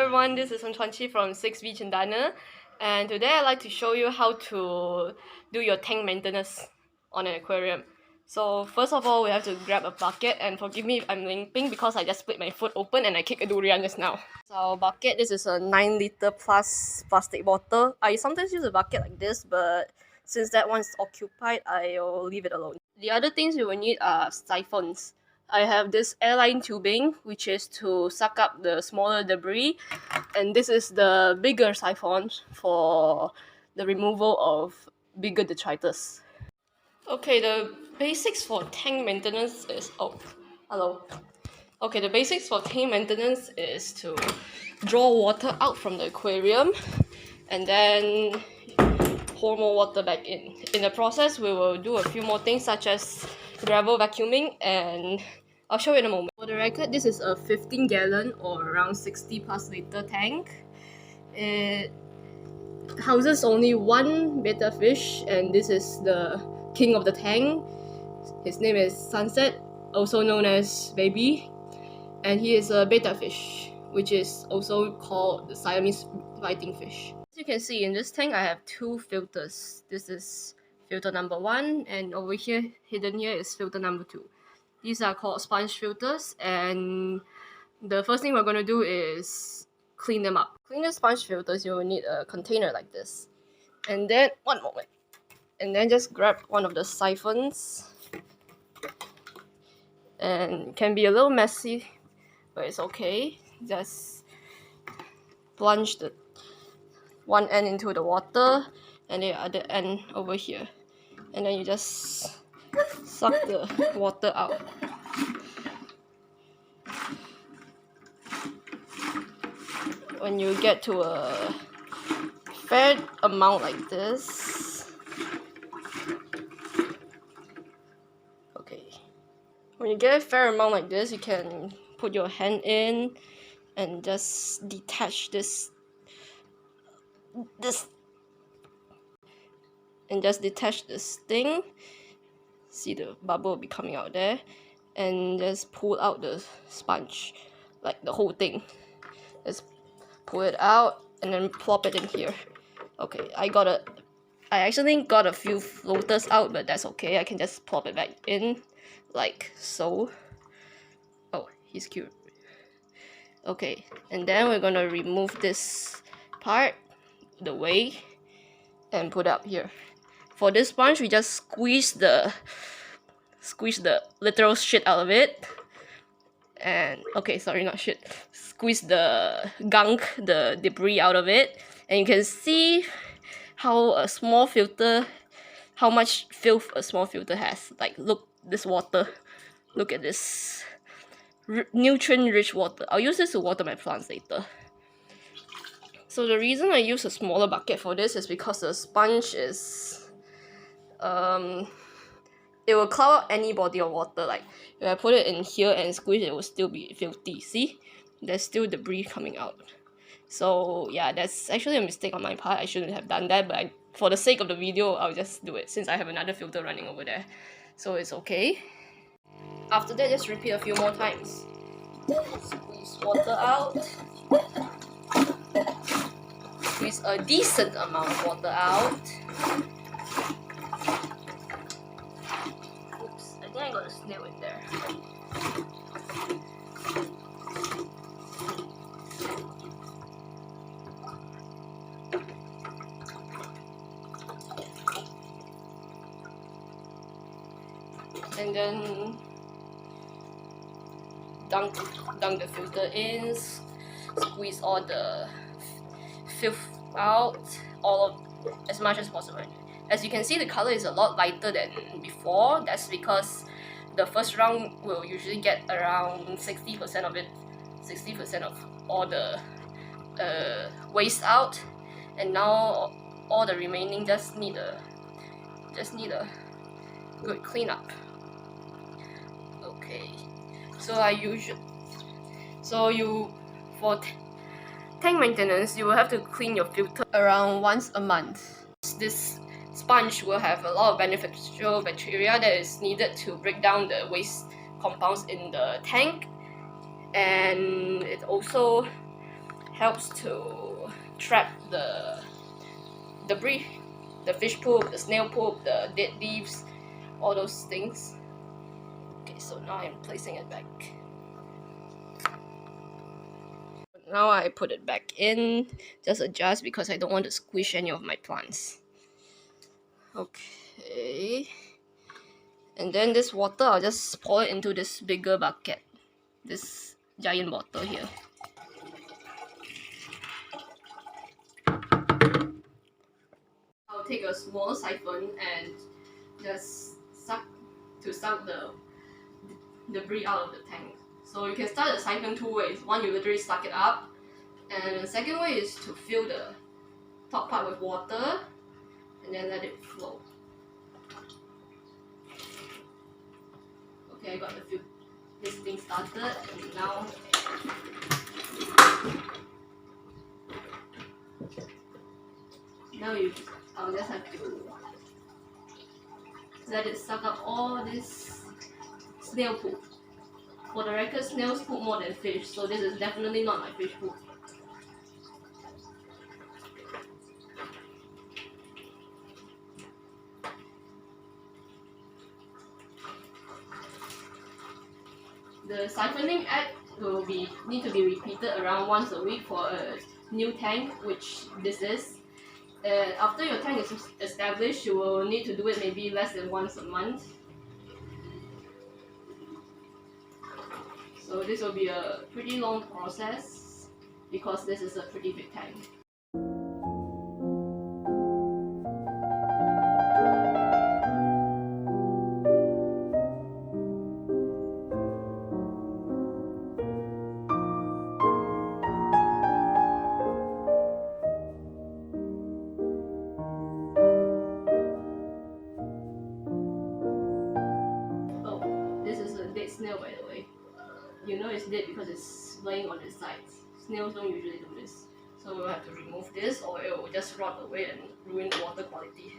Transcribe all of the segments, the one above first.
everyone, this is Chuanqi from 6B Chendana, and today I'd like to show you how to do your tank maintenance on an aquarium. So first of all, we have to grab a bucket, and forgive me if I'm limping because I just split my foot open and I kicked a durian just now. So our bucket, this is a 9 liter plus plastic bottle. I sometimes use a bucket like this, but since that one's occupied, I'll leave it alone. The other things you will need are siphons. I have this airline tubing, which is to suck up the smaller debris, and this is the bigger siphon for the removal of bigger detritus. Okay, the basics for tank maintenance is the basics for tank maintenance is to draw water out from the aquarium and then pour more water back in. In the process, we will do a few more things such as gravel vacuuming, and I'll show you in a moment. For the record, this is a 15 gallon or around 60 plus liter tank. It houses only one betta fish, and this is the king of the tank. His name is Sunset, also known as Baby, and he is a betta fish, which is also called the Siamese fighting fish. As you can see, in this tank I have two filters. This is filter number 1, and over here, hidden here, is filter number 2. These are called sponge filters, and the first thing we're going to do is clean them up. Clean the sponge filters, you will need a container like this. And then, one moment. And then just grab one of the siphons. And it can be a little messy, but it's okay. Just plunge the one end into the water and the other end over here. And then you just suck the water out. When you get to a fair amount like this, when you get a fair amount like this, you can put your hand in and just detach this thing. See, the bubble will be coming out there, and just pull out the sponge, like the whole thing. Just pull it out and then plop it in here. Okay, I actually got a few floaters out, but that's okay. I can just plop it back in like so. Oh, he's cute. Okay, and then we're gonna remove this part the way and put it up here. For this sponge, we just squeeze the literal shit out of it. And okay, sorry, not shit. Squeeze the gunk, the debris out of it, and you can see how much filth a small filter has. Like, look, this water. Look at this nutrient-rich water. I'll use this to water my plants later. So the reason I use a smaller bucket for this is because the sponge is it will cloud out any body of water. Like, if I put it in here and squeeze it will still be filthy. See? There's still debris coming out. So yeah, that's actually a mistake on my part. I shouldn't have done that, but for the sake of the video, I'll just do it since I have another filter running over there. So it's okay. After that, just repeat a few more times. Squeeze water out. Squeeze a decent amount of water out. Oops, I think I got a snail in there. And then dunk the filter in, squeeze all the filth out, as much as possible. As you can see, the color is a lot lighter than before. That's because the first round will usually get around 60% of it, 60% of all the waste out, and now all the remaining just need a good cleanup. Okay, for tank maintenance, you will have to clean your filter around once a month. This sponge will have a lot of beneficial bacteria that is needed to break down the waste compounds in the tank, and it also helps to trap the debris, the fish poop, the snail poop, the dead leaves, all those things. Okay, so now I'm placing it back. Now I put it back in, just adjust because I don't want to squish any of my plants. Okay. And then this water, I'll just pour it into this bigger bucket. This giant bottle here. I'll take a small siphon and just suck the debris out of the tank. So you can start the siphon two ways. One, you literally suck it up, and the second way is to fill the top part with water and then let it flow. Okay, I got this thing started, and now I'll just have to let it suck up all this snail poop. For the record, snails poop more than fish, so this is definitely not my fish poop. The siphoning act will need to be repeated around once a week for a new tank, which this is. After your tank is established, you will need to do it maybe less than once a month. So this will be a pretty long process because this is a pretty big tank. Snail, by the way. You know it's dead because it's laying on its sides. Snails don't usually do this. So we'll have to remove this or it will just rot away and ruin the water quality.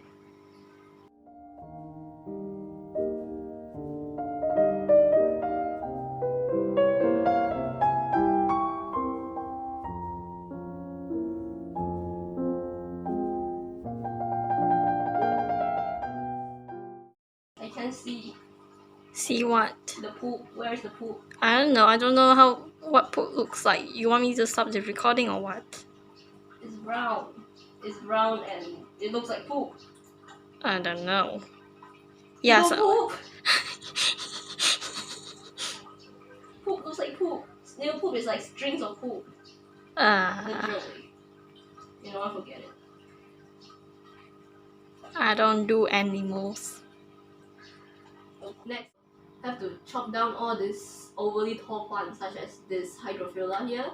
I can see. See what? The poop. Where is the poop? I don't know. I don't know what poop looks like. You want me to stop the recording or what? It's brown. It's brown and it looks like poop. I don't know. Yeah, so poop. Poop looks like poop. Snail poop is like strings of poop. Literally. You know, I forget it. I don't do animals. Next, have to chop down all these overly tall plants such as this hydrophila here,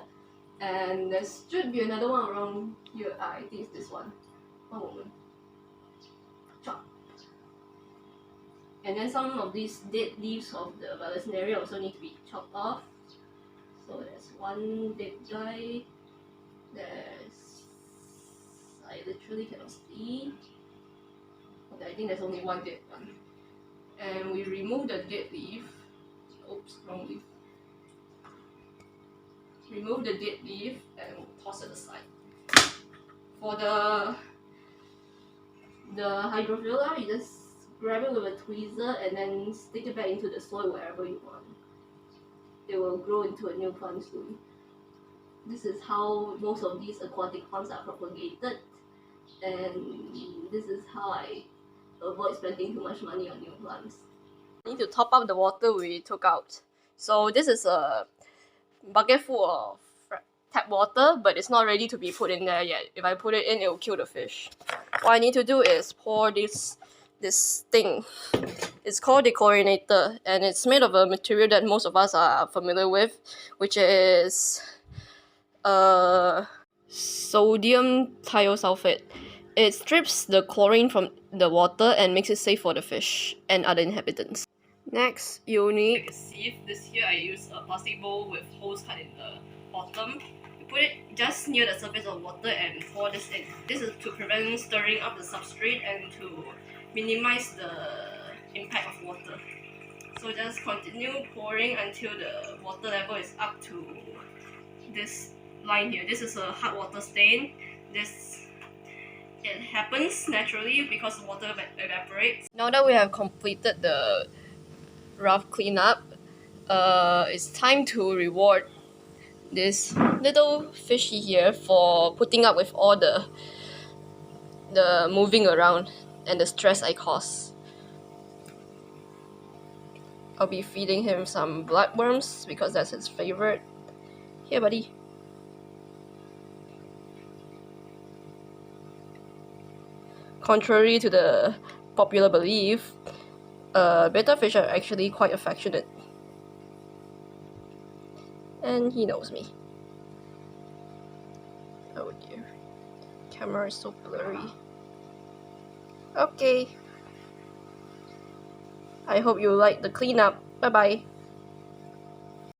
and there should be another one around here. I think it's this one. One moment. Chop. And then some of these dead leaves of the Vallisneria also need to be chopped off. So there's one dead guy. I literally cannot see. Okay, I think there's only one dead one. And we remove the dead leaf. Oops, wrong leaf. Remove the dead leaf and toss it aside. For the hydrophila, you just grab it with a tweezer and then stick it back into the soil wherever you want. It will grow into a new plant soon. This is how most of these aquatic plants are propagated, and this is how I avoid spending too much money on new plants. I need to top up the water we took out. So this is a bucket full of tap water, but it's not ready to be put in there yet. If I put it in, it will kill the fish. What I need to do is pour this thing. It's called the Chlorinator, and it's made of a material that most of us are familiar with, which is sodium thiosulfate. It strips the chlorine from the water and makes it safe for the fish and other inhabitants. Next, you'll need a sieve. This here I use a plastic bowl with holes cut in the bottom. You put it just near the surface of water and pour this in. This is to prevent stirring up the substrate and to minimize the impact of water. So just continue pouring until the water level is up to this line here. This is a hard water stain. It happens naturally because water evaporates. Now that we have completed the rough cleanup, it's time to reward this little fishy here for putting up with all the moving around and the stress I cause. I'll be feeding him some bloodworms because that's his favorite. Here, buddy. Contrary to the popular belief, betta fish are actually quite affectionate. And he knows me. Oh dear. Camera is so blurry. Okay. I hope you like the cleanup. Bye bye.